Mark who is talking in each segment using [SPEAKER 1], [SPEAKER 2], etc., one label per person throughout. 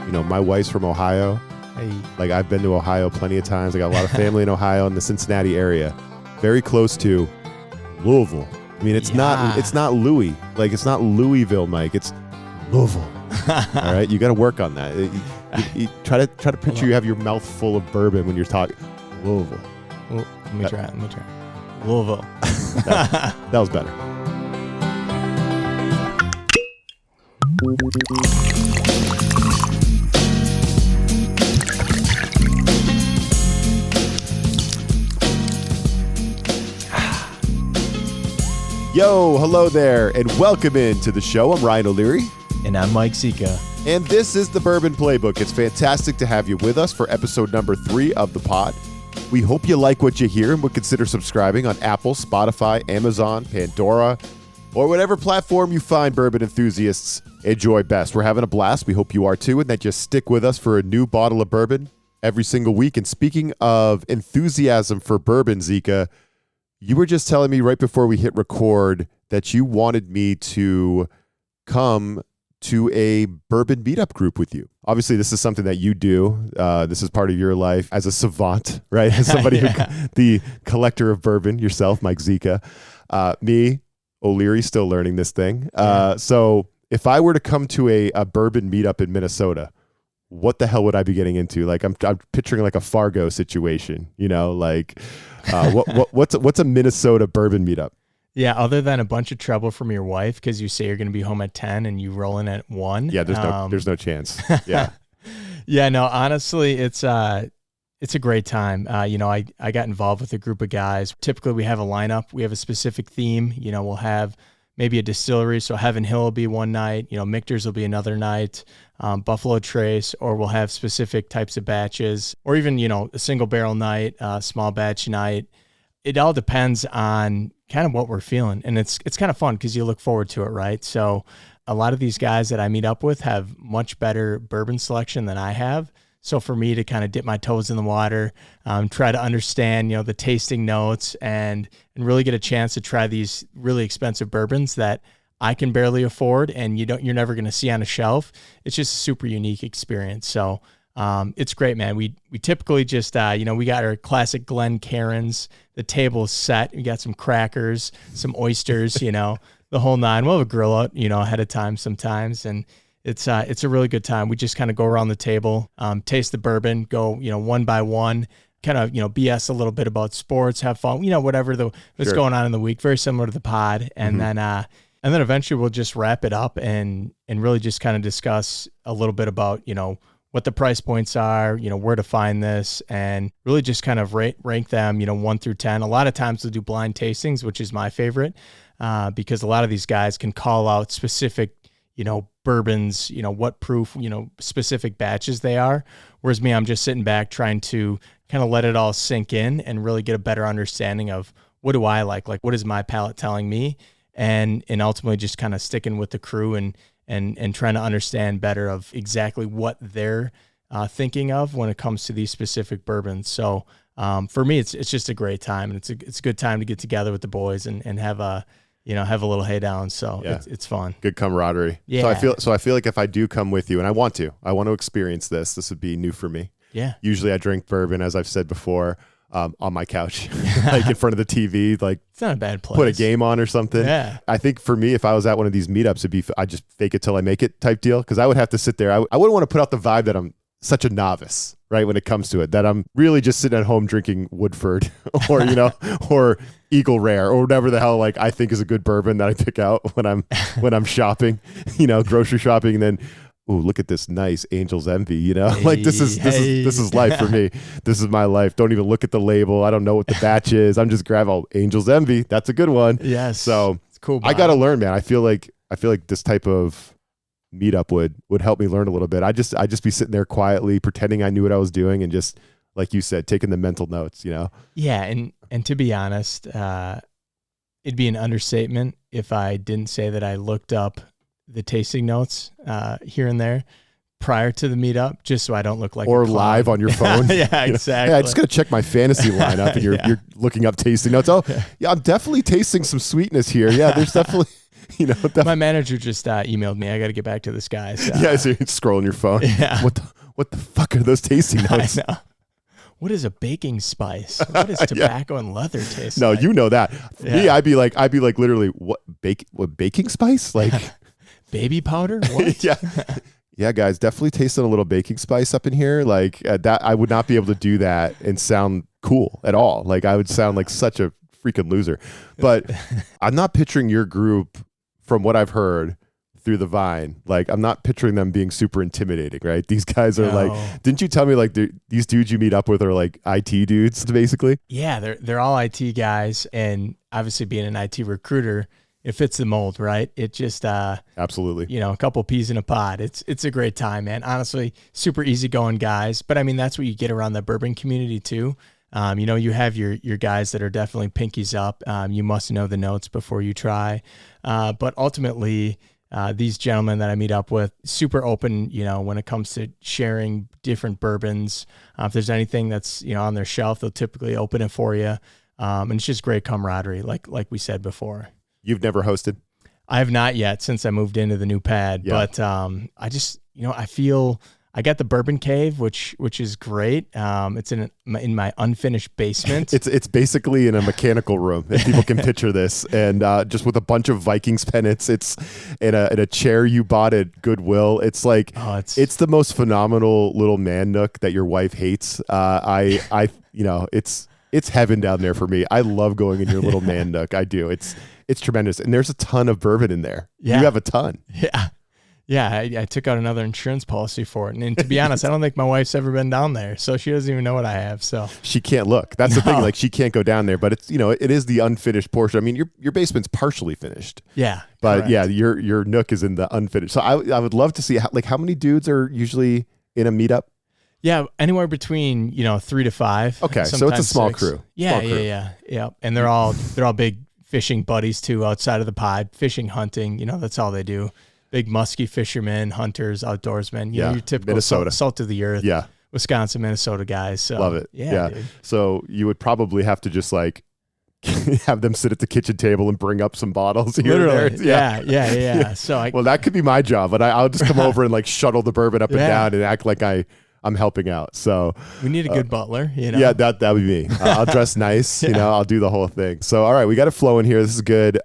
[SPEAKER 1] my wife's from Ohio.
[SPEAKER 2] Hey.
[SPEAKER 1] Like, I've been to Ohio plenty of times. I got a lot of family in Ohio and the Cincinnati area. Very close to Louisville. I mean, it's not Louis. Like, it's not Louisville, Mike. It's Louisville. All right? You got to work on that. You try to picture you have your mouth full of bourbon when you're talking Louisville.
[SPEAKER 2] Well, let me try. Louisville.
[SPEAKER 1] that was better. Yo, hello there, and welcome into the show. I'm Ryan O'Leary.
[SPEAKER 2] And I'm Mike Zika.
[SPEAKER 1] And this is the Bourbon Playbook. It's fantastic to have you with us for episode number 3 of the pod. We hope you like what you hear and would consider subscribing on Apple, Spotify, Amazon, Pandora, or whatever platform you find bourbon enthusiasts enjoy best. We're having a blast. We hope you are too, and that you stick with us for a new bottle of bourbon every single week. And speaking of enthusiasm for bourbon, Zika, you were just telling me right before we hit record that you wanted me to come to a bourbon meetup group with you. Obviously, this is something that you do. This is part of your life as a savant, right? As somebody the collector of bourbon yourself, Mike Zika. Me, O'Leary, still learning this thing. So if I were to come to a bourbon meetup in Minnesota, what the hell would I be getting into? Like, I'm picturing like a Fargo situation, like what's a Minnesota bourbon meetup?
[SPEAKER 2] Yeah, other than a bunch of trouble from your wife because you say you're going to be home at 10 and you roll in at 1.
[SPEAKER 1] Yeah, there's no chance. Yeah.
[SPEAKER 2] Yeah, no, honestly, it's a great time. I got involved with a group of guys. Typically, we have a lineup. We have a specific theme. We'll have maybe a distillery. So Heaven Hill will be one night. Michter's will be another night. Buffalo Trace, or we'll have specific types of batches, or even, a single barrel night, small batch night. It all depends on kind of what we're feeling. And it's kind of fun because you look forward to it, right? So a lot of these guys that I meet up with have much better bourbon selection than I have. So for me to kind of dip my toes in the water, try to understand, the tasting notes and really get a chance to try these really expensive bourbons that I can barely afford and you're never going to see on a shelf. It's just a super unique experience. So it's great, man. We typically just, we got our classic Glen Cairns. The table's set. We got some crackers, some oysters, the whole nine. We'll have a grill out, ahead of time sometimes. And it's a really good time. We just kind of go around the table, taste the bourbon, go, one by one, kind of, BS a little bit about sports, have fun, whatever what's going on in the week, very similar to the pod. And then eventually we'll just wrap it up and really just kind of discuss a little bit about, what the price points are, where to find this, and really just kind of rank them, 1 through 10. A lot of times we'll do blind tastings, which is my favorite, because a lot of these guys can call out specific, bourbons, what proof, specific batches they are. Whereas me, I'm just sitting back trying to kind of let it all sink in and really get a better understanding of what do I like what is my palate telling me, and ultimately just kind of sticking with the crew and trying to understand better of exactly what they're thinking of when it comes to these specific bourbons. So for me, it's just a great time, and it's a good time to get together with the boys and have a little hay down. So yeah. It's fun.
[SPEAKER 1] Good camaraderie.
[SPEAKER 2] Yeah.
[SPEAKER 1] So I feel like if I do come with you, and I want to experience this would be new for me.
[SPEAKER 2] Yeah.
[SPEAKER 1] Usually I drink bourbon, as I've said before, on my couch, like in front of the TV, like
[SPEAKER 2] it's not a bad place.
[SPEAKER 1] Put a game on or something.
[SPEAKER 2] Yeah. I
[SPEAKER 1] think for me, if I was at one of these meetups, I just fake it till I make it type deal. Cause I would have to sit there. I wouldn't want to put out the vibe that I'm such a novice, right? When it comes to it, that I'm really just sitting at home drinking Woodford or, or Eagle Rare or whatever the hell, like I think is a good bourbon that I pick out when I'm shopping, grocery shopping. And then, ooh, look at this nice Angel's Envy, like this is life for me. This is my life. Don't even look at the label. I don't know what the batch is. I'm just grabbing Angel's Envy. That's a good one.
[SPEAKER 2] Yes.
[SPEAKER 1] So
[SPEAKER 2] it's cool.
[SPEAKER 1] I got to learn, man. I feel like this type of meetup would help me learn a little bit. I just be sitting there quietly pretending I knew what I was doing and just, like you said, taking the mental notes,
[SPEAKER 2] Yeah. And to be honest, it'd be an understatement if I didn't say that I looked up the tasting notes here and there prior to the meetup, just so I don't look like
[SPEAKER 1] or live on your phone.
[SPEAKER 2] Yeah, exactly.
[SPEAKER 1] Hey, I just got to check my fantasy lineup, and you're looking up tasting notes. Oh, yeah, I'm definitely tasting some sweetness here. Yeah, there's definitely You know,
[SPEAKER 2] my manager just emailed me. I got to get back to this guy. So,
[SPEAKER 1] yeah, so you're scrolling your phone.
[SPEAKER 2] Yeah.
[SPEAKER 1] What the fuck are those tasting notes?
[SPEAKER 2] I know. What is a baking spice? What does tobacco and leather taste
[SPEAKER 1] No,
[SPEAKER 2] like?
[SPEAKER 1] you know that. For me, I'd be like literally, what baking spice? Like
[SPEAKER 2] baby powder? What?
[SPEAKER 1] Yeah. Yeah, guys, definitely tasting a little baking spice up in here. Like that, I would not be able to do that and sound cool at all. Like I would sound like such a freaking loser. But I'm not picturing your group, from what I've heard through the Vine. Like I'm not picturing them being super intimidating, right? These guys are like, didn't you tell me like these dudes you meet up with are like IT dudes, basically?
[SPEAKER 2] Yeah, they're all IT guys, and obviously being an IT recruiter, it fits the mold, right? It just
[SPEAKER 1] absolutely,
[SPEAKER 2] you know, a couple peas in a pod. It's a great time, man. Honestly, super easygoing guys. But I mean, that's what you get around the bourbon community too. You know, you have your guys that are definitely pinkies up. You must know the notes before you try. But ultimately, these gentlemen that I meet up with, super open, you know, when it comes to sharing different bourbons. If there's anything that's, you know, on their shelf, they'll typically open it for you. And it's just great camaraderie, like we said before.
[SPEAKER 1] You've never hosted?
[SPEAKER 2] I have not yet since I moved into the new pad, but I just, you know, I feel I got the bourbon cave, which is great. It's in my unfinished basement.
[SPEAKER 1] It's basically in a mechanical room, if people can picture this, and just with a bunch of Vikings pennants. It's in a chair you bought at Goodwill. It's like it's the most phenomenal little man nook that your wife hates. I you know, it's heaven down there for me. I love going in your little man nook. I do. It's tremendous. And there's a ton of bourbon in there. Yeah. You have a ton.
[SPEAKER 2] Yeah. Yeah. I took out another insurance policy for it. And to be honest, I don't think my wife's ever been down there. So she doesn't even know what I have. So
[SPEAKER 1] she can't look. That's the thing. Like she can't go down there, but it's, you know, it is the unfinished portion. I mean, your basement's partially finished.
[SPEAKER 2] Yeah.
[SPEAKER 1] But
[SPEAKER 2] correct.
[SPEAKER 1] yeah, your nook is in the unfinished. So I would love to see how many dudes are usually in a meetup?
[SPEAKER 2] Yeah, anywhere between 3 to 5.
[SPEAKER 1] Okay, so it's a small
[SPEAKER 2] 6.
[SPEAKER 1] crew.
[SPEAKER 2] Yeah,
[SPEAKER 1] small crew.
[SPEAKER 2] yeah. And they're all big fishing buddies too, outside of the pod, fishing, hunting. You know, that's all they do. Big musky fishermen, hunters, outdoorsmen. You know, your typical
[SPEAKER 1] Minnesota,
[SPEAKER 2] salt of the earth.
[SPEAKER 1] Yeah,
[SPEAKER 2] Wisconsin, Minnesota guys. So,
[SPEAKER 1] love it.
[SPEAKER 2] Yeah. Dude.
[SPEAKER 1] So you would probably have to just like have them sit at the kitchen table and bring up some bottles here.
[SPEAKER 2] Literally.
[SPEAKER 1] And there.
[SPEAKER 2] Yeah. So
[SPEAKER 1] well, that could be my job, but I'll just come over and like shuttle the bourbon up and down and act like I'm helping out. So
[SPEAKER 2] we need a good butler, you know?
[SPEAKER 1] Yeah, that would be me. I'll dress nice, you know, I'll do the whole thing. So, all right, we got it flowing here. This is good.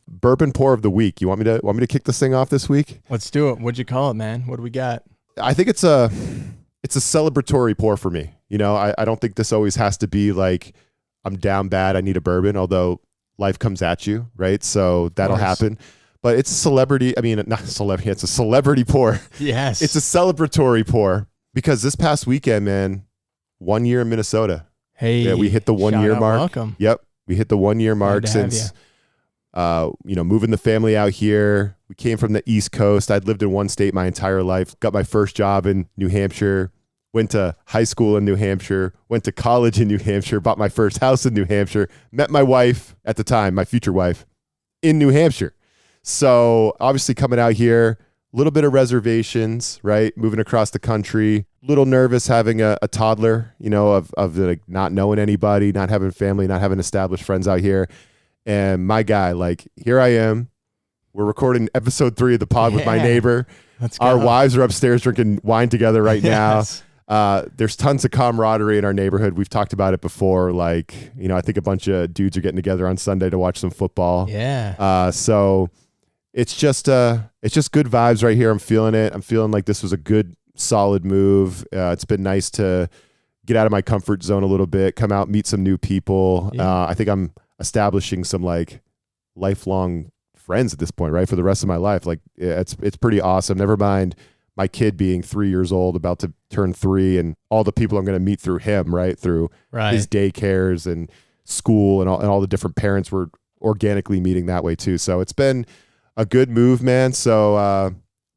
[SPEAKER 1] Bourbon pour of the week. You want me to kick this thing off this week?
[SPEAKER 2] Let's do it. What'd you call it, man? What do we got?
[SPEAKER 1] I think it's a celebratory pour for me. You know, I don't think this always has to be like I'm down bad, I need a bourbon, although life comes at you, right? So that'll happen. But it's a celebrity. I mean, not celebrity. It's a celebrity pour.
[SPEAKER 2] Yes.
[SPEAKER 1] It's a celebratory pour because this past weekend, man, 1 year in Minnesota.
[SPEAKER 2] Hey,
[SPEAKER 1] yeah, we hit the 1 year mark.
[SPEAKER 2] Welcome.
[SPEAKER 1] Yep, we hit the 1 year mark since moving the family out here. We came from the East Coast. I'd lived in one state my entire life. Got my first job in New Hampshire. Went to high school in New Hampshire. Went to college in New Hampshire. Bought my first house in New Hampshire. Met my wife at the time, my future wife, in New Hampshire. So obviously coming out here, a little bit of reservations, right? Moving across the country, a little nervous having a toddler, you know, of like not knowing anybody, not having family, not having established friends out here. And my guy, like, here I am. We're recording episode 3 of the pod with my neighbor.
[SPEAKER 2] Let's go.
[SPEAKER 1] Our wives are upstairs drinking wine together right now. There's tons of camaraderie in our neighborhood. We've talked about it before. Like, you know, I think a bunch of dudes are getting together on Sunday to watch some football.
[SPEAKER 2] Yeah.
[SPEAKER 1] So it's just good vibes right here. I'm feeling it. I'm feeling like this was a good, solid move. It's been nice to get out of my comfort zone a little bit, come out, meet some new people. Yeah. I think I'm establishing some like lifelong friends at this point, right? For the rest of my life. Like it's pretty awesome. Never mind my kid being 3 years old, about to turn 3, and all the people I'm going to meet through him, right? Through his daycares and school and all the different parents we're organically meeting that way too. So it's been a good move, man. So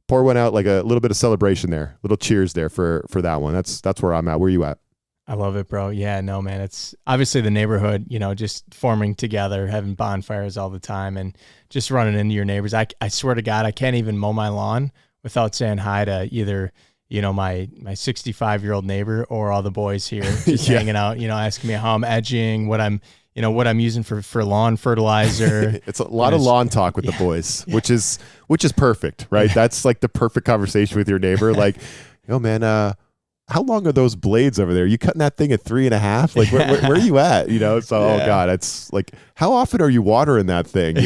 [SPEAKER 1] pour one out, like a little bit of celebration there, little cheers there for that one. That's where I'm at. Where you at?
[SPEAKER 2] I love it, bro. Yeah, no, man. It's obviously the neighborhood, you know, just forming together, having bonfires all the time and just running into your neighbors. I swear to God, I can't even mow my lawn without saying hi to either, you know, my 65-year-old neighbor or all the boys here just hanging out, you know, asking me how I'm edging, what I'm, what I'm using for lawn fertilizer.
[SPEAKER 1] It's a lot of lawn talk with the boys, which is perfect, right? That's like the perfect conversation with your neighbor. Like, man, how long are those blades over there? Are you cutting that thing at 3.5? Like, where are you at? So, oh God, it's like, how often are you watering that thing?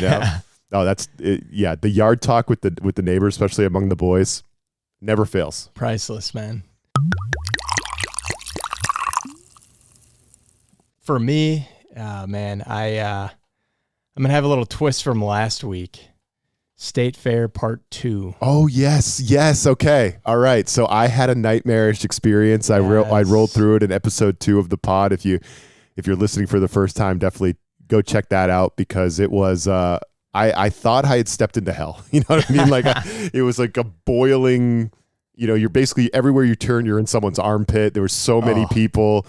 [SPEAKER 1] Oh, that's it. Yeah. The yard talk with the neighbors, especially among the boys, never fails.
[SPEAKER 2] Priceless, man. For me, man, I'm gonna have a little twist from last week. State Fair Part 2.
[SPEAKER 1] Oh yes. Okay, all right. So I had a nightmarish experience. I rolled through it in episode 2 of the pod. If you're listening for the first time, definitely go check that out, because it was. I thought I had stepped into hell. You know what I mean? Like it was like a boiling. You're basically everywhere you turn, you're in someone's armpit. There were so many people.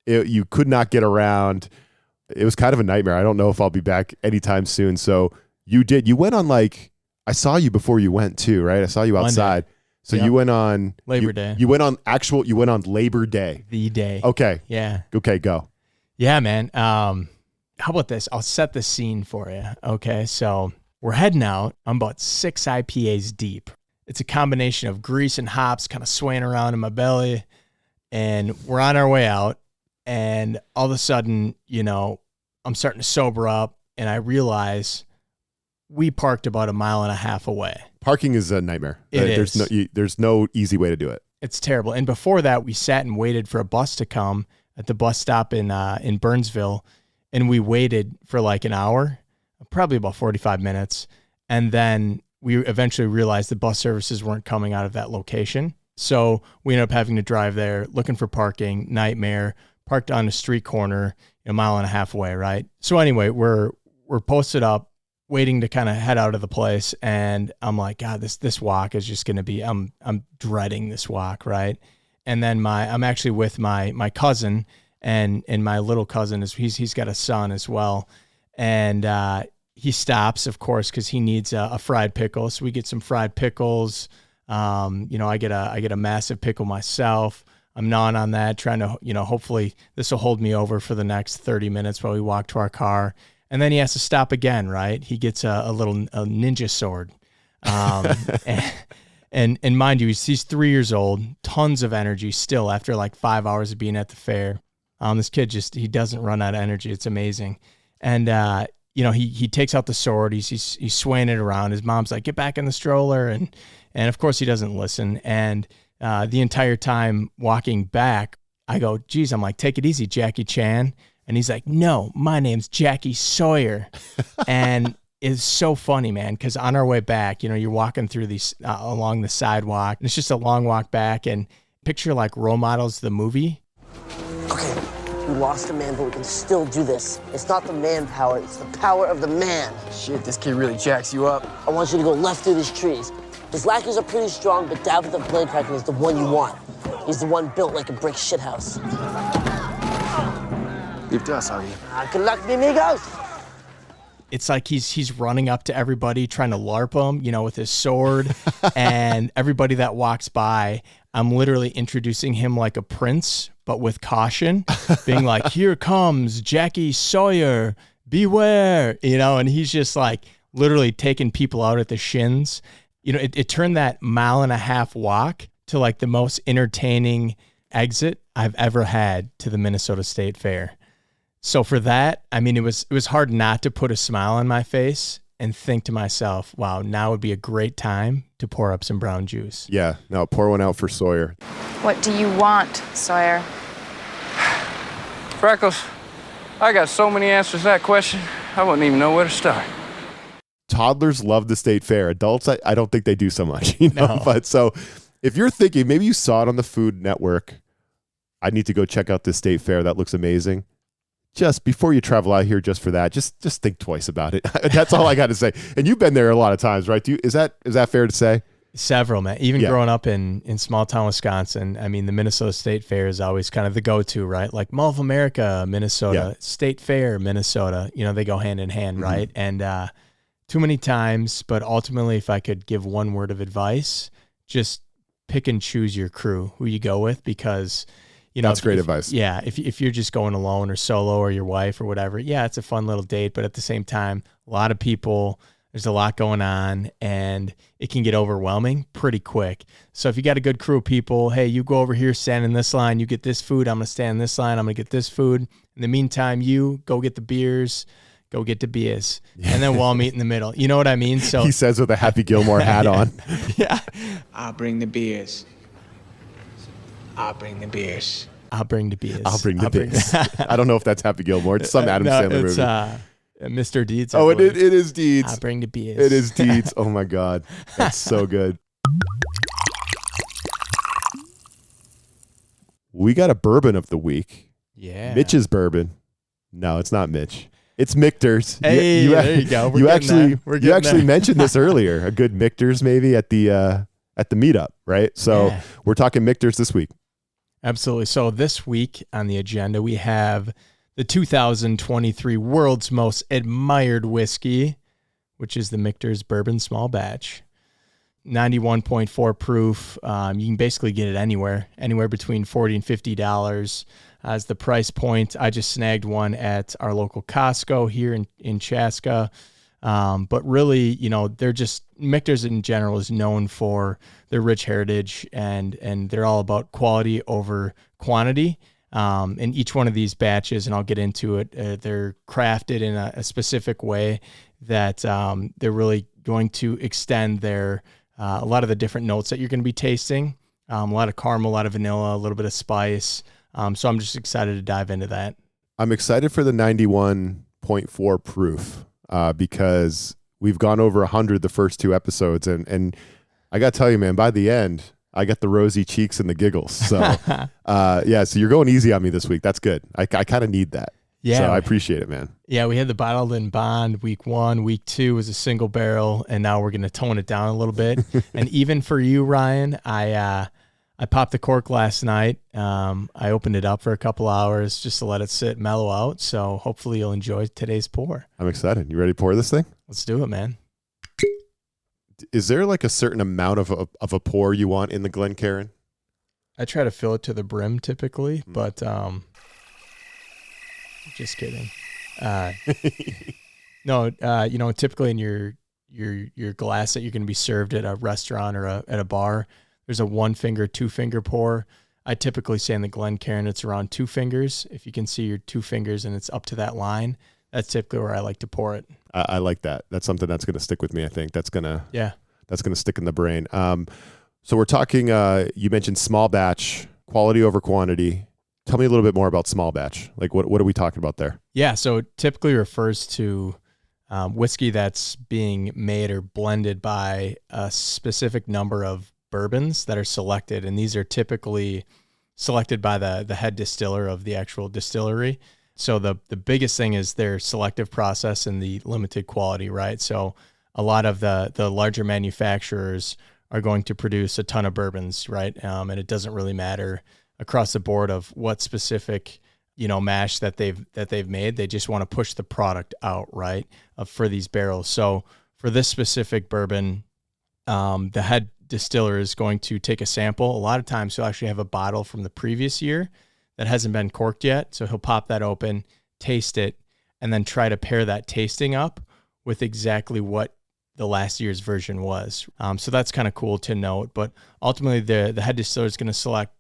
[SPEAKER 1] You could not get around. It was kind of a nightmare. I don't know if I'll be back anytime soon. So you went on, like, I saw you before you went too, right? I saw you outside.
[SPEAKER 2] Monday.
[SPEAKER 1] So you went on
[SPEAKER 2] Labor Day.
[SPEAKER 1] You went on Labor Day.
[SPEAKER 2] The day.
[SPEAKER 1] Okay.
[SPEAKER 2] Yeah.
[SPEAKER 1] Okay, go.
[SPEAKER 2] Yeah, man. How about this? I'll set the scene for you. Okay. So we're heading out. I'm about 6 IPAs deep. It's a combination of grease and hops kind of swaying around in my belly. And we're on our way out. And all of a sudden, I'm starting to sober up, and I realize we parked about 1.5 miles away.
[SPEAKER 1] Parking is a nightmare. There's no easy way to do it.
[SPEAKER 2] It's terrible. And before that, we sat and waited for a bus to come at the bus stop in Burnsville, and we waited for like an hour, probably about 45 minutes. And then we eventually realized the bus services weren't coming out of that location. So we ended up having to drive there, looking for parking, nightmare, parked on a street corner 1.5 miles away, right? So anyway, we're posted up, waiting to kind of head out of the place, and I'm like, God, this walk is just going to be, I'm dreading this walk, right? And then I'm actually with my cousin, and my little cousin he's got a son as well, and he stops, of course, because he needs a fried pickle. So we get some fried pickles. I get a massive pickle myself. I'm gnawing on that, trying to, hopefully this will hold me over for the next 30 minutes while we walk to our car. And then he has to stop again, right? He gets a ninja sword. And mind you, he's 3 years old, tons of energy still after like 5 hours of being at the fair. This kid he doesn't run out of energy. It's amazing. And, he takes out the sword. He's swaying it around. His mom's like, get back in the stroller. And of course he doesn't listen. And the entire time walking back, I go, geez, I'm like, take it easy, Jackie Chan. And he's like, no, my name's Jackie Sawyer. And it's so funny, man, because on our way back, you're walking through these along the sidewalk. And it's just a long walk back. And picture like Role Models, the movie.
[SPEAKER 3] Okay, we lost a man, but we can still do this. It's not the manpower, it's the power of the man.
[SPEAKER 4] Shit, this kid really jacks you up.
[SPEAKER 3] I want you to go left through these trees. His lackeys are pretty strong, but Dad with the blade cracking is the one you want. He's the one built like a brick shithouse.
[SPEAKER 4] Leave to us, are you?
[SPEAKER 3] Good luck, mi amigos.
[SPEAKER 2] It's like he's running up to everybody, trying to LARP them, with his sword. And everybody that walks by, I'm literally introducing him like a prince, but with caution, being like, here comes Jackie Sawyer, beware, and he's just like literally taking people out at the shins. It turned that 1.5 mile walk to like the most entertaining exit I've ever had to the Minnesota State Fair. So for that, I mean, it was hard not to put a smile on my face and think to myself, wow, now would be a great time to pour up some brown juice.
[SPEAKER 1] Yeah, no, pour one out for Sawyer.
[SPEAKER 5] What do you want, Sawyer?
[SPEAKER 4] Freckles, I got so many answers to that question, I wouldn't even know where to start.
[SPEAKER 1] Toddlers love the state fair. Adults, I don't think they do so much,
[SPEAKER 2] No.
[SPEAKER 1] But so if you're thinking, maybe you saw it on the Food Network, I need to go check out this state fair. That looks amazing. Just before you travel out here just for that, just think twice about it. That's all I got to say. And you've been there a lot of times, right? Is that fair to say?
[SPEAKER 2] Several, man. Even growing up in small town Wisconsin, I mean, the Minnesota State Fair is always kind of the go-to, right? Like Mall of America, Minnesota, State Fair, Minnesota, they go hand in hand, right? And too many times, but ultimately, if I could give one word of advice, just pick and choose your crew, who you go with, because
[SPEAKER 1] That's great advice.
[SPEAKER 2] Yeah. If you're just going alone or solo or your wife or whatever, yeah, it's a fun little date. But at the same time, a lot of people, there's a lot going on and it can get overwhelming pretty quick. So if you got a good crew of people, hey, you go over here, stand in this line, you get this food. I'm going to stand in this line. I'm going to get this food. In the meantime, you go get the beers, go get the beers, and then we'll all meet in the middle. You know what I mean? So
[SPEAKER 1] he says with a Happy Gilmore hat on.
[SPEAKER 2] Yeah.
[SPEAKER 6] I'll bring the beers. I'll bring the beers.
[SPEAKER 2] I'll bring the beers.
[SPEAKER 1] I'll bring the beers. I don't know if that's Happy Gilmore. It's some Adam Sandler movie.
[SPEAKER 2] Mr. Deeds.
[SPEAKER 1] It is Deeds.
[SPEAKER 2] I'll bring the beers.
[SPEAKER 1] It is Deeds. Oh my God. That's so good. We got a bourbon of the week.
[SPEAKER 2] Yeah.
[SPEAKER 1] Mitch's bourbon. No, it's not Mitch. It's Michter's.
[SPEAKER 2] Hey, there you go.
[SPEAKER 1] You actually mentioned this earlier. A good Michter's maybe at the meetup, right? So we're talking Michter's this week.
[SPEAKER 2] Absolutely. So this week on the agenda, we have the 2023 World's Most Admired Whiskey, which is the Michter's Bourbon Small Batch. 91.4 proof. You can basically get it anywhere between $40 and $50 as the price point. I just snagged one at our local Costco here in Chaska. But really, Michter's in general is known for their rich heritage and they're all about quality over quantity. And each one of these batches, and I'll get into it, they're crafted in a specific way that they're really going to extend their a lot of the different notes that you're going to be tasting. A lot of caramel, a lot of vanilla, a little bit of spice. So I'm just excited to dive into that.
[SPEAKER 1] I'm excited for the 91.4 proof because we've gone over 100 the first two episodes. And I got to tell you, man, by the end, I got the rosy cheeks and the giggles. So, so you're going easy on me this week. That's good. I kind of need that.
[SPEAKER 2] Yeah.
[SPEAKER 1] So I appreciate it, man.
[SPEAKER 2] Yeah, we had the bottled in bond week 1. Week 2 was a single barrel, and now we're going to tone it down a little bit. And even for you, Ryan, I popped the cork last night. I opened it up for a couple hours just to let it sit, mellow out. So hopefully you'll enjoy today's pour.
[SPEAKER 1] I'm excited. You ready to pour this thing?
[SPEAKER 2] Let's do it, man.
[SPEAKER 1] Is there like a certain amount of a pour you want in the Glencairn?
[SPEAKER 2] I try to fill it to the brim typically, but just kidding. No, typically in your glass that you're going to be served at a restaurant or at a bar, there's a 1 finger, 2 finger pour. I typically say in the Glencairn, it's around 2 fingers. If you can see your 2 fingers and it's up to that line, that's typically where I like to pour it.
[SPEAKER 1] I like that. That's something that's going to stick with me. I think that's going to stick in the brain. So we're talking, you mentioned small batch, quality over quantity. Tell me a little bit more about small batch. Like what are we talking about there?
[SPEAKER 2] Yeah. So it typically refers to whiskey that's being made or blended by a specific number of bourbons that are selected. And these are typically selected by the head distiller of the actual distillery. So the biggest thing is their selective process and the limited quality, right? So a lot of the larger manufacturers are going to produce a ton of bourbons, right? And it doesn't really matter across the board of what specific, mash that they've made. They just want to push the product out, right? For these barrels. So for this specific bourbon, the head distiller is going to take a sample. A lot of times he'll actually have a bottle from the previous year that hasn't been corked yet. So he'll pop that open, taste it, and then try to pair that tasting up with exactly what the last year's version was. So that's kind of cool to note. But ultimately, the head distiller is going to select,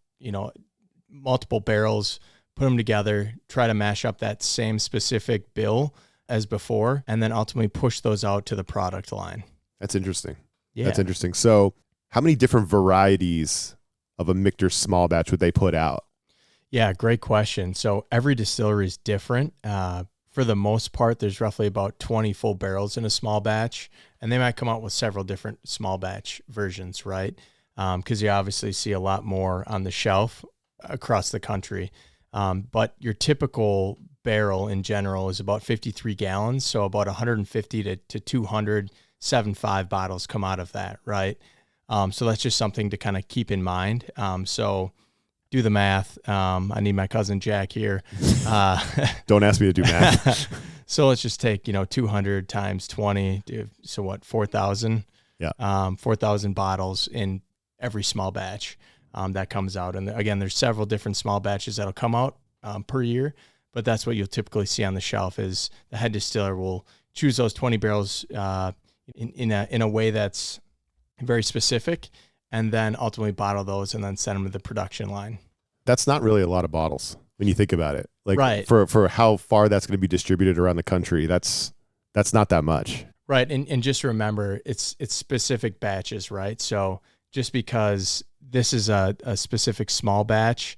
[SPEAKER 2] multiple barrels, put them together, try to mash up that same specific bill as before, and then ultimately push those out to the product line.
[SPEAKER 1] That's interesting.
[SPEAKER 2] Yeah.
[SPEAKER 1] That's interesting. So how many different varieties of a Michter small batch would they put out?
[SPEAKER 2] Yeah, great question. So every distillery is different. For the most part, there's roughly about 20 full barrels in a small batch, and they might come out with several different small batch versions, right? Because you obviously see a lot more on the shelf across the country. But your typical barrel in general is about 53 gallons, so about 150 to 200 7.5 bottles come out of that, right? So that's just something to kind of keep in mind. So do the math. I need my cousin Jack here.
[SPEAKER 1] Don't ask me to do math.
[SPEAKER 2] So let's just take, 200 times 20. So what, 4,000?
[SPEAKER 1] Yeah.
[SPEAKER 2] 4,000 bottles in every small batch. that comes out. And again, there's several different small batches that'll come out per year, but that's what you'll typically see on the shelf is the head distiller will choose those 20 barrels in a way that's very specific, and then ultimately bottle those and then send them to the production line.
[SPEAKER 1] That's not really a lot of bottles when you think about it. Like
[SPEAKER 2] right.
[SPEAKER 1] for how far that's going to be distributed around the country, that's not that much.
[SPEAKER 2] Right. And just remember, it's specific batches, right? So just because this is a specific small batch,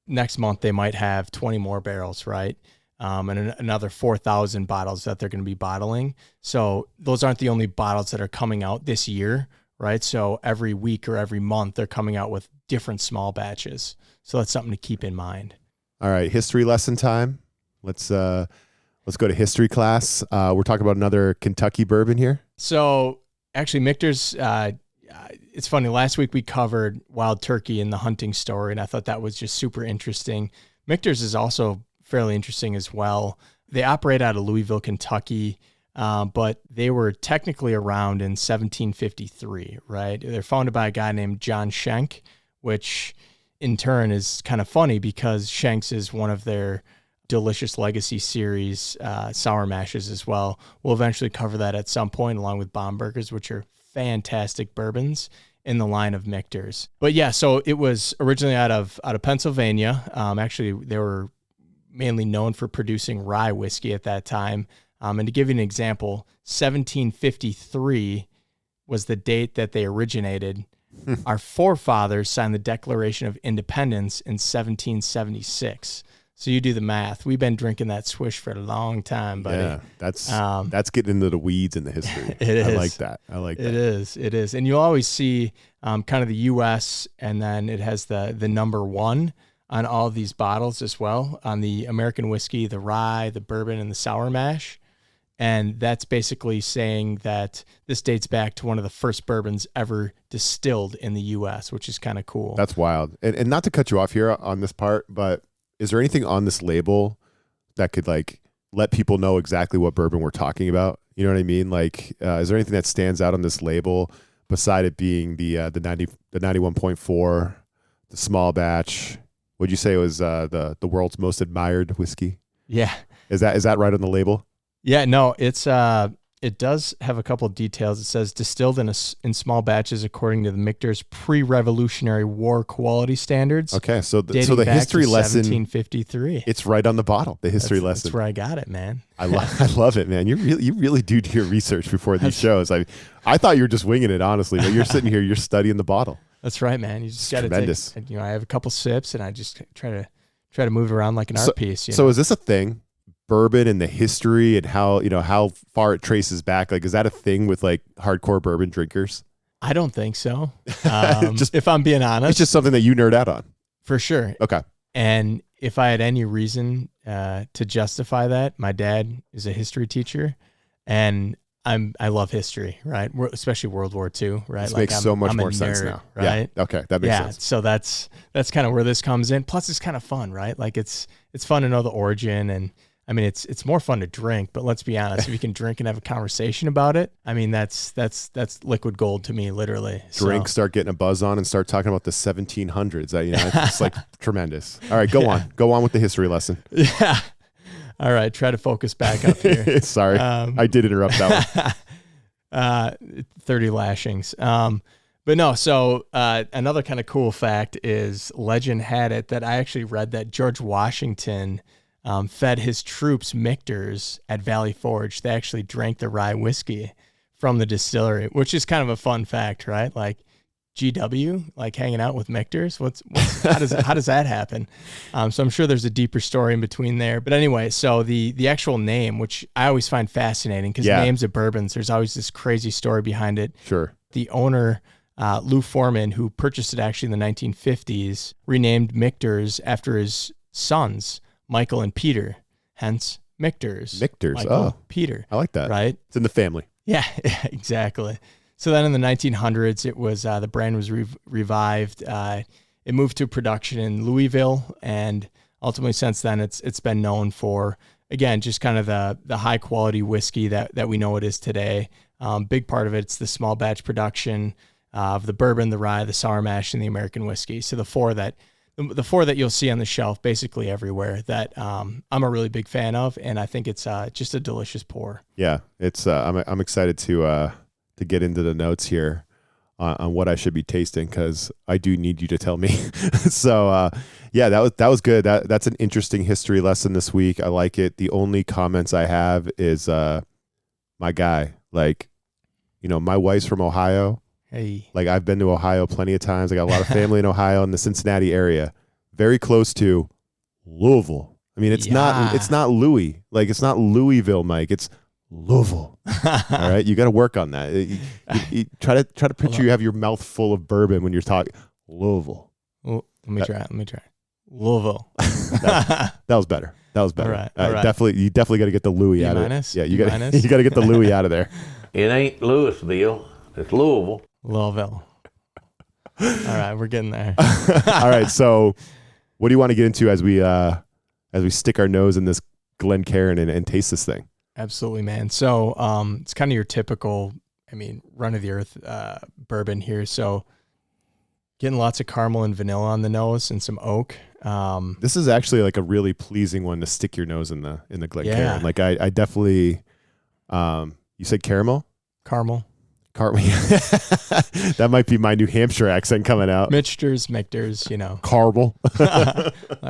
[SPEAKER 2] next month they might have 20 more barrels, right? And another 4,000 bottles that they're going to be bottling. So those aren't the only bottles that are coming out this year, right? So every week or every month they're coming out with different small batches. So that's something to keep in mind.
[SPEAKER 1] All right, history lesson time. Let's go to history class. We're talking about another Kentucky bourbon here.
[SPEAKER 2] So actually, Michter's. It's funny. Last week we covered Wild Turkey and the hunting story, and I thought that was just super interesting. Michter's is also fairly interesting as well. They operate out of Louisville, Kentucky, but they were technically around in 1753. Right? They're founded by a guy named John Schenck, which in turn is kind of funny because Schenk's is one of their Delicious Legacy series sour mashes as well. We'll eventually cover that at some point along with Bombergers, which are fantastic bourbons in the line of Michter's. But yeah, so it was originally out of Pennsylvania. Actually, they were mainly known for producing rye whiskey at that time. And to give you an example, 1753 was the date that they originated. Our forefathers signed the Declaration of Independence in 1776. So you do the math. We've been drinking that swish for a long time, buddy.
[SPEAKER 1] Yeah, that's getting into the weeds in the history.
[SPEAKER 2] It is.
[SPEAKER 1] I like that.
[SPEAKER 2] It is. And you'll always see kind of the U.S. and then it has the number 1 on all of these bottles as well, on the American whiskey, the rye, the bourbon, and the sour mash. And that's basically saying that this dates back to one of the first bourbons ever distilled in the U.S., which is kind of cool.
[SPEAKER 1] That's wild. And not to cut you off here on this part, but is there anything on this label that could like let people know exactly what bourbon we're talking about? You know what I mean? Like, is there anything that stands out on this label beside it being the 91.4, the small batch? Would you say it was the world's most admired whiskey?
[SPEAKER 2] Yeah.
[SPEAKER 1] Is that right on the label?
[SPEAKER 2] Yeah, no, it does have a couple of details. It says distilled in small batches according to the Michter's pre-Revolutionary War quality standards.
[SPEAKER 1] Okay, so the
[SPEAKER 2] back
[SPEAKER 1] history
[SPEAKER 2] to
[SPEAKER 1] lesson,
[SPEAKER 2] 1753.
[SPEAKER 1] it's right on the bottle. The history lesson.
[SPEAKER 2] That's where I got it, man.
[SPEAKER 1] I love it, man. You really do your research before these shows. I thought you were just winging it, honestly, but you're sitting here, you're studying the bottle.
[SPEAKER 2] That's right, man. You just got to
[SPEAKER 1] tremendous.
[SPEAKER 2] take. I have a couple sips, and I just try to move it around like an art piece.
[SPEAKER 1] So is this a thing? Bourbon and the history and how far it traces back. Like, is that a thing with like hardcore bourbon drinkers?
[SPEAKER 2] I don't think so. If I'm being honest,
[SPEAKER 1] it's just something that you nerd out on.
[SPEAKER 2] For sure.
[SPEAKER 1] Okay.
[SPEAKER 2] And if I had any reason to justify that, my dad is a history teacher, and I love history, right? Especially World War II, right?
[SPEAKER 1] This makes so much more sense now,
[SPEAKER 2] right?
[SPEAKER 1] Yeah. Okay, that makes sense.
[SPEAKER 2] So that's kind of where this comes in. Plus, it's kind of fun, right? Like it's fun to know the origin, and I mean, it's more fun to drink, but let's be honest, if you can drink and have a conversation about it, I mean, that's liquid gold to me, literally.
[SPEAKER 1] Start getting a buzz on and start talking about the 1700s. It's like tremendous. All right, go on with the history lesson.
[SPEAKER 2] Yeah. All right. Try to focus back up here.
[SPEAKER 1] Sorry. I did interrupt that one.
[SPEAKER 2] 30 lashings. But no, so another kind of cool fact is legend had it that I actually read that George Washington fed his troops Michter's at Valley Forge. They actually drank the rye whiskey from the distillery, which is kind of a fun fact, right? Like GW, like hanging out with Michter's. How does that happen? So I'm sure there's a deeper story in between there. But anyway, so the actual name, which I always find fascinating because names of bourbons, there's always this crazy story behind it.
[SPEAKER 1] Sure.
[SPEAKER 2] The owner, Lou Foreman, who purchased it actually in the 1950s, renamed Michter's after his sons, Michael and Peter, hence Michter's. Michael, Peter.
[SPEAKER 1] I like that.
[SPEAKER 2] Right?
[SPEAKER 1] It's in the family.
[SPEAKER 2] Yeah, exactly. So then in the 1900s, it was the brand was revived. It moved to production in Louisville, and ultimately since then, it's been known for, again, just kind of the high quality whiskey that we know it is today. Big part of it's the small batch production, of the bourbon, the rye, the sour mash, and the American whiskey. So the four that you'll see on the shelf basically everywhere that I'm a really big fan of, and I think it's just a delicious pour.
[SPEAKER 1] Yeah, it's I'm excited to get into the notes here on what I should be tasting, because I do need you to tell me. So yeah, that was good. That's an interesting history lesson this week. I like it. The only comments I have is my guy, like, my wife's from Ohio.
[SPEAKER 2] Hey,
[SPEAKER 1] like I've been to Ohio plenty of times. I got a lot of family in Ohio in the Cincinnati area, very close to Louisville. I mean, it's not Louis, like it's not Louisville, Mike. It's Louisville. All right, you got to work on that. You try to picture you have your mouth full of bourbon when you're talking Louisville.
[SPEAKER 2] Well, let me try. Louisville.
[SPEAKER 1] that was better. That was better.
[SPEAKER 2] All right.
[SPEAKER 1] Definitely, you definitely got to get the Louis out of it. Yeah, you got to get the Louis out of there.
[SPEAKER 7] It ain't Louisville. It's Louisville.
[SPEAKER 2] Louisville. All right, we're getting there.
[SPEAKER 1] All right, so what do you want to get into as we stick our nose in this Glencairn and taste this thing?
[SPEAKER 2] Absolutely, man. So it's kind of your typical, run of the earth bourbon here. So getting lots of caramel and vanilla on the nose and some oak.
[SPEAKER 1] This is actually like a really pleasing one to stick your nose in the Glencairn.
[SPEAKER 2] Yeah.
[SPEAKER 1] Like I definitely, you said caramel?
[SPEAKER 2] Caramel.
[SPEAKER 1] That might be my New Hampshire accent coming out.
[SPEAKER 2] Michters,
[SPEAKER 1] Caramel.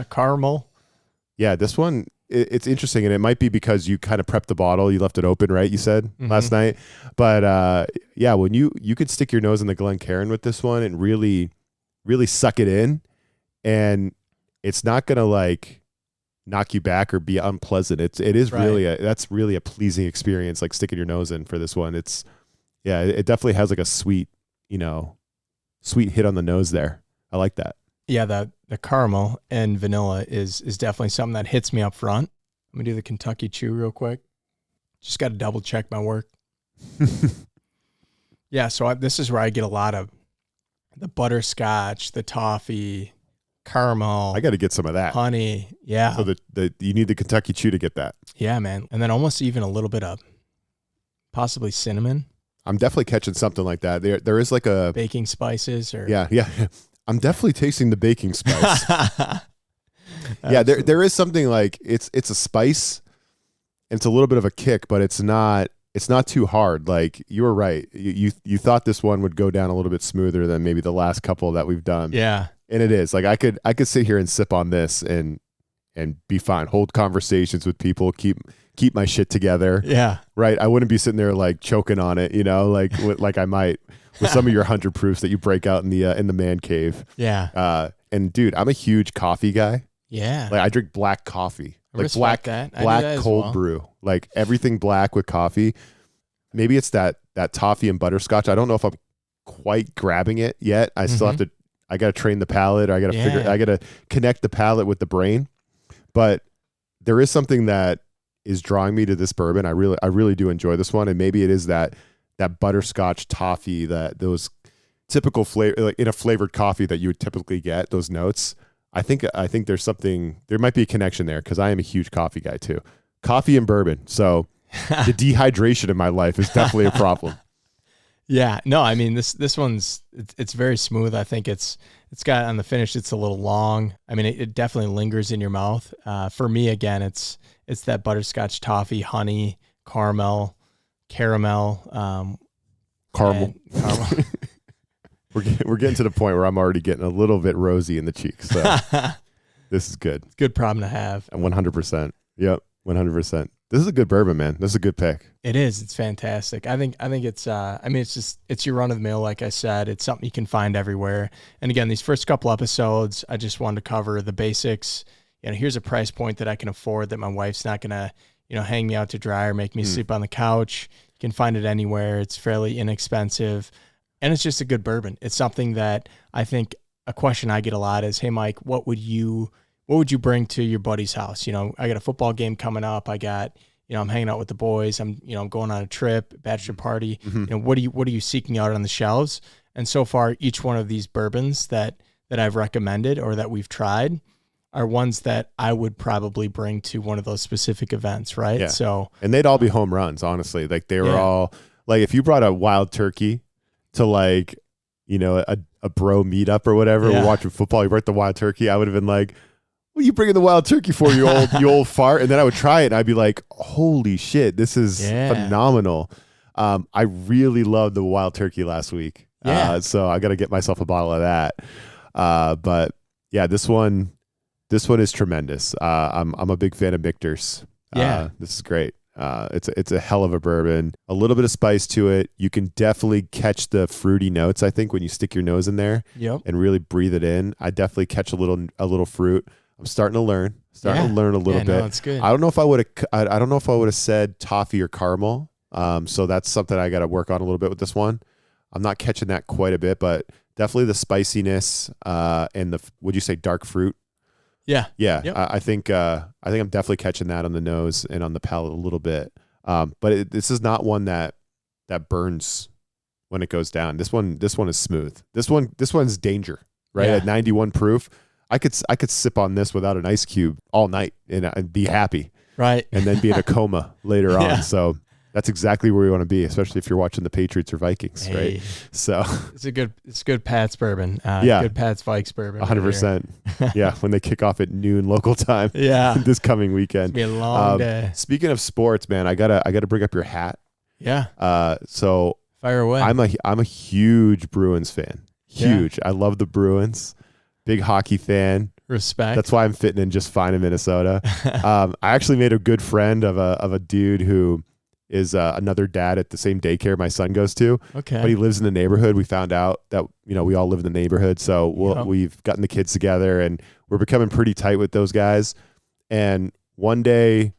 [SPEAKER 2] Caramel.
[SPEAKER 1] Yeah, this one, it's interesting, and it might be because you kind of prepped the bottle. You left it open, right? You said last night. But yeah, when you could stick your nose in the Glencairn with this one and really, really suck it in, and it's not going to like knock you back or be unpleasant. It is
[SPEAKER 2] right.
[SPEAKER 1] That's really a pleasing experience, like sticking your nose in for this one. It definitely has like a sweet hit on the nose there. I like that.
[SPEAKER 2] Yeah, the caramel and vanilla is definitely something that hits me up front. I'm going to do the Kentucky Chew real quick. Just got to double check my work. Yeah, so this is where I get a lot of the butterscotch, the toffee, caramel.
[SPEAKER 1] I got to get some of that.
[SPEAKER 2] Honey, yeah.
[SPEAKER 1] So you need the Kentucky Chew to get that.
[SPEAKER 2] Yeah, man. And then almost even a little bit of possibly cinnamon.
[SPEAKER 1] I'm definitely catching something like that. There is like a
[SPEAKER 2] baking spices or
[SPEAKER 1] yeah. I'm definitely tasting the baking spice. Yeah, there is something like it's a spice, and it's a little bit of a kick, but it's not too hard. Like you were right. You thought this one would go down a little bit smoother than maybe the last couple that we've done.
[SPEAKER 2] Yeah.
[SPEAKER 1] And it is. Like I could sit here and sip on this and be fine. Hold conversations with people, keep my shit together.
[SPEAKER 2] Yeah.
[SPEAKER 1] Right. I wouldn't be sitting there like choking on it, like I might with some of your 100 proofs that you break out in the man cave.
[SPEAKER 2] Yeah.
[SPEAKER 1] And dude, I'm a huge coffee guy.
[SPEAKER 2] Yeah.
[SPEAKER 1] Like I drink black coffee,
[SPEAKER 2] I
[SPEAKER 1] like
[SPEAKER 2] respect
[SPEAKER 1] black
[SPEAKER 2] that
[SPEAKER 1] cold brew, like everything black with coffee. Maybe it's that toffee and butterscotch. I don't know if I'm quite grabbing it yet. I still have to, I got to train the palate, or I got to connect the palate with the brain. But there is something that is drawing me to this bourbon. I really do enjoy this one. And maybe it is that butterscotch toffee, those typical flavor, like in a flavored coffee that you would typically get, those notes. I think there's something, there might be a connection there, because I am a huge coffee guy too. Coffee and bourbon. So the dehydration in my life is definitely a problem.
[SPEAKER 2] Yeah, no, I mean, this one's, it's very smooth. I think it's got on the finish, it's a little long. I mean, it definitely lingers in your mouth. For me, again, it's that butterscotch, toffee, honey, caramel.
[SPEAKER 1] Caramel. We're getting to the point where I'm already getting a little bit rosy in the cheeks. So this is good.
[SPEAKER 2] It's a good problem to have.
[SPEAKER 1] 100%. Yep, 100%. This is a good bourbon, man. This is a good pick.
[SPEAKER 2] It is. It's fantastic. I think it's, it's your run of the mill. Like I said, it's something you can find everywhere. And again, these first couple episodes, I just wanted to cover the basics. Here's a price point that I can afford, that my wife's not going to, hang me out to dry or make me sleep on the couch. You can find it anywhere. It's fairly inexpensive, and it's just a good bourbon. It's something that I think, a question I get a lot is, hey, Mike, what would you bring to your buddy's house? I got a football game coming up. I got, I'm hanging out with the boys. I'm going on a trip, bachelor party. What are you seeking out on the shelves? And so far, each one of these bourbons that I've recommended or that we've tried are ones that I would probably bring to one of those specific events, right?
[SPEAKER 1] Yeah.
[SPEAKER 2] So,
[SPEAKER 1] and they'd all be home runs, honestly. Like they were all, like if you brought a wild turkey to like a bro meetup or whatever.
[SPEAKER 2] Yeah.
[SPEAKER 1] We're watching football. You brought the wild turkey. I would have been like, "What are you bringing the wild turkey for, you old fart?" And then I would try it, and I'd be like, "Holy shit, this is phenomenal." I really loved the wild turkey last week.
[SPEAKER 2] Yeah.
[SPEAKER 1] So I got to get myself a bottle of that. But yeah, this one is tremendous. I'm a big fan of Michter's.
[SPEAKER 2] Yeah.
[SPEAKER 1] This is great. It's a hell of a bourbon. A little bit of spice to it. You can definitely catch the fruity notes, I think, when you stick your nose in there and really breathe it in. I definitely catch a little fruit. I'm starting to learn. A little bit.
[SPEAKER 2] No, it's good.
[SPEAKER 1] I don't know if I would have said toffee or caramel. So that's something I got to work on a little bit with this one. I'm not catching that quite a bit, but definitely the spiciness and would you say dark fruit?
[SPEAKER 2] Yeah.
[SPEAKER 1] Yeah.
[SPEAKER 2] Yep.
[SPEAKER 1] I think I'm definitely catching that on the nose and on the palate a little bit. But this is not one that burns when it goes down. This one is smooth. This one's danger, right?
[SPEAKER 2] Yeah.
[SPEAKER 1] At 91 proof, I could sip on this without an ice cube all night and be happy.
[SPEAKER 2] Right.
[SPEAKER 1] And then be in a coma later
[SPEAKER 2] Yeah.
[SPEAKER 1] on. So that's exactly where you want to be, especially if you're watching the Patriots or Vikings, right? So
[SPEAKER 2] it's good Pat's bourbon. Good Pat's Vikes bourbon.
[SPEAKER 1] 100%. Yeah, when they kick off at noon local time.
[SPEAKER 2] Yeah.
[SPEAKER 1] This coming weekend.
[SPEAKER 2] It's gonna be a long day.
[SPEAKER 1] Speaking of sports, man, I gotta bring up your hat.
[SPEAKER 2] Yeah.
[SPEAKER 1] So
[SPEAKER 2] Fire away.
[SPEAKER 1] I'm a huge Bruins fan. Huge. I love the Bruins. Big hockey fan.
[SPEAKER 2] Respect.
[SPEAKER 1] That's why I'm fitting in just fine in Minnesota. I actually made a good friend of a dude who is another dad at the same daycare my son goes to.
[SPEAKER 2] Okay.
[SPEAKER 1] But he lives in the neighborhood. We found out that, we all live in the neighborhood. So we've gotten the kids together and we're becoming pretty tight with those guys. And one day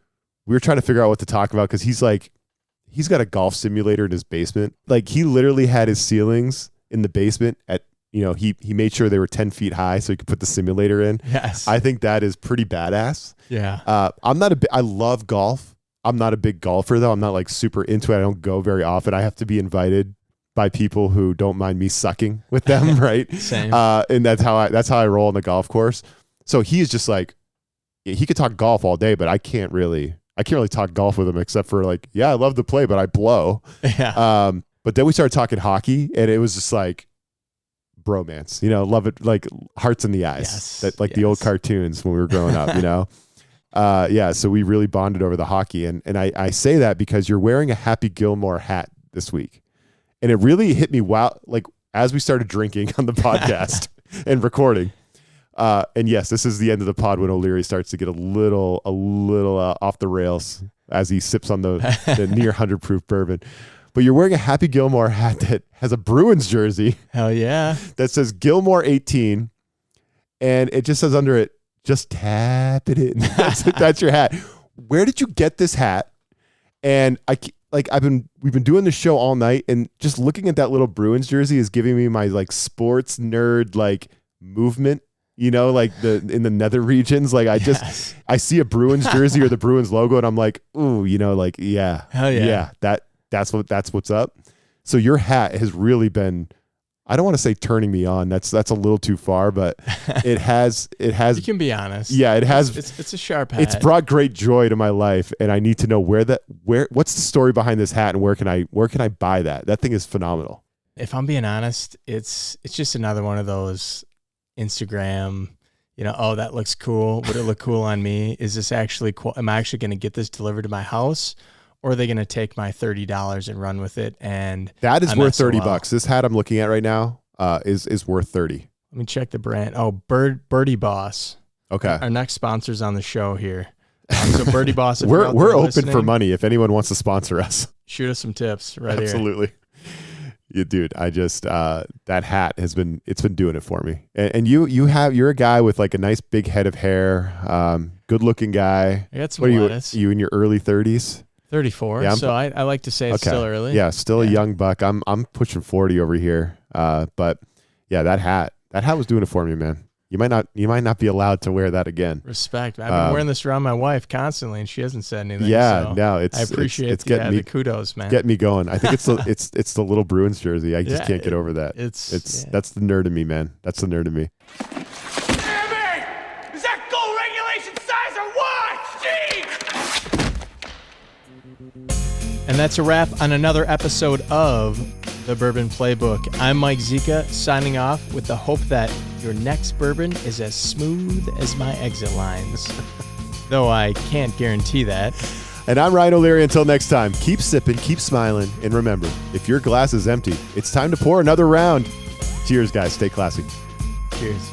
[SPEAKER 1] we were trying to figure out what to talk about because he's got a golf simulator in his basement. Like he literally had his ceilings in the basement at, he made sure they were 10 feet high so he could put the simulator in.
[SPEAKER 2] Yes.
[SPEAKER 1] I think that is pretty badass.
[SPEAKER 2] Yeah.
[SPEAKER 1] I love golf. I'm not a big golfer though. I'm not like super into it. I don't go very often. I have to be invited by people who don't mind me sucking with them, right?
[SPEAKER 2] Same.
[SPEAKER 1] And that's how I roll on the golf course. So he is just like, he could talk golf all day, but I can't really talk golf with him except for like, yeah, I love to play, but I blow.
[SPEAKER 2] Yeah.
[SPEAKER 1] But then we started talking hockey and it was just like bromance, love it. Like hearts in the eyes, the old cartoons when we were growing up, so we really bonded over the hockey. And I say that because you're wearing a Happy Gilmore hat this week. And it really hit me like as we started drinking on the podcast and recording. And yes, this is the end of the pod when O'Leary starts to get a little off the rails as he sips on the near 100 proof bourbon. But you're wearing a Happy Gilmore hat that has a Bruins jersey.
[SPEAKER 2] Hell yeah.
[SPEAKER 1] That says Gilmore 18. And it just says under it, just tap it in. That's your hat. Where did you get this hat? And we've been doing this show all night, and just looking at that little Bruins jersey is giving me my like sports nerd like movement. In the nether regions, like I see a Bruins jersey or the Bruins logo, and I'm like, ooh, yeah,
[SPEAKER 2] hell yeah,
[SPEAKER 1] that's what's up. So your hat has really been. I don't want to say turning me on. That's a little too far, but it has.
[SPEAKER 2] You can be honest.
[SPEAKER 1] Yeah, it has.
[SPEAKER 2] It's a sharp hat.
[SPEAKER 1] It's brought great joy to my life, and I need to know what's the story behind this hat, and where can I buy that? That thing is phenomenal.
[SPEAKER 2] If I'm being honest, it's just another one of those Instagram. Oh, that looks cool. Would it look cool on me? Is this actually? Am I actually going to get this delivered to my house? Or are they going to take my $30 and run with it? And
[SPEAKER 1] that is worth $30. This hat I'm looking at right now is worth $30.
[SPEAKER 2] Let me check the brand. Oh, Birdie Boss.
[SPEAKER 1] Okay.
[SPEAKER 2] Our next sponsor's on the show here. So Birdie Boss, if
[SPEAKER 1] we're open
[SPEAKER 2] listening,
[SPEAKER 1] for money. If anyone wants to sponsor us,
[SPEAKER 2] shoot us some tips right
[SPEAKER 1] Absolutely.
[SPEAKER 2] here.
[SPEAKER 1] Yeah, dude, I just that hat it's been doing it for me. And you're a guy with like a nice big head of hair, good looking guy.
[SPEAKER 2] I got some lettuce.
[SPEAKER 1] You in your early 30s?
[SPEAKER 2] 34. Yeah, so I like to say it's still early.
[SPEAKER 1] Yeah, still a young buck. I'm pushing 40 over here. But yeah, that hat was doing it for me, man. You might not be allowed to wear that again.
[SPEAKER 2] Respect. I've been wearing this around my wife constantly, and she hasn't said anything.
[SPEAKER 1] Yeah,
[SPEAKER 2] so
[SPEAKER 1] no,
[SPEAKER 2] I appreciate the kudos, man.
[SPEAKER 1] Get me going. I think it's the little Bruins jersey. I just can't get over that.
[SPEAKER 2] It's
[SPEAKER 1] that's the nerd in me, man. That's the nerd in me.
[SPEAKER 8] Damn it! Is that goal regulation size or what? Jeez!
[SPEAKER 2] And that's a wrap on another episode of The Bourbon Playbook. I'm Mike Zika, signing off with the hope that your next bourbon is as smooth as my exit lines. Though I can't guarantee that.
[SPEAKER 1] And I'm Ryan O'Leary. Until next time, keep sipping, keep smiling, and remember, if your glass is empty, it's time to pour another round. Cheers, guys. Stay classy.
[SPEAKER 2] Cheers.